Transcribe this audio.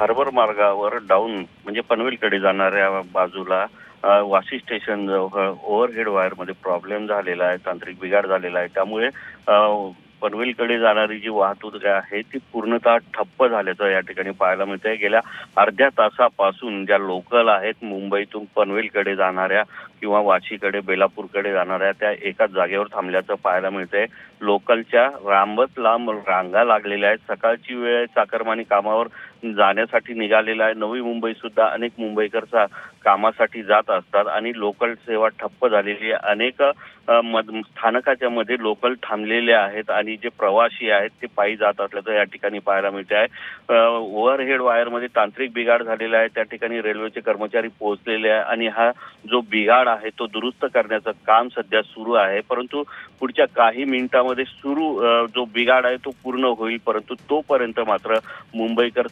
Harbour मार्गावर down म्हणजे पनवेलकडे जाणाऱ्या बाजूला वाशी स्टेशन जवळ ओव्हरहेड वायरमध्ये प्रॉब्लेम झालेला आहे, तांत्रिक बिघाड झालेला आहे. त्यामुळे पनवेलकडे जाणारी जी वाहतूक आहे ती पूर्णतः ठप्प झाल्याचं या ठिकाणी पाहायला मिळतंय. गेल्या अर्ध्या तासापासून ज्या लोकल आहेत मुंबईतून पनवेलकडे जाणाऱ्या किंवा वाशीकडे बेलापूरकडे जाणाऱ्या त्या एकाच जागेवर थांबल्याचं पाहायला मिळतंय. लोकलच्या लांब रांगा लागलेल्या आहेत. सकाळची वेळ आहे, चाकरमानी कामावर जाण्यासाठी निघालेला आहे. नवी मुंबई सुद्धा अनेक मुंबईकर कामासाठी जात असतात आणि लोकल सेवा ठप्प झालेली आहे. अनेक स्थानकाच्या मध्ये लोकल थांबलेले आहेत आणि जे प्रवासी आहेत ते पायी जात असल्याचं या ठिकाणी पाहायला मिळते आहे. ओव्हरहेड वायरमध्ये तांत्रिक बिघाड झालेला आहे. त्या ठिकाणी रेल्वेचे कर्मचारी पोहोचलेले आहे आणि हा जो बिघाड आहे तो दुरुस्त करण्याचं काम सध्या सुरू आहे. परंतु पुढच्या काही मिनिटांमध्ये जो बिघाड आहे तो पूर्ण होईल, परंतु तोपर्यंत मात्र मुंबईकर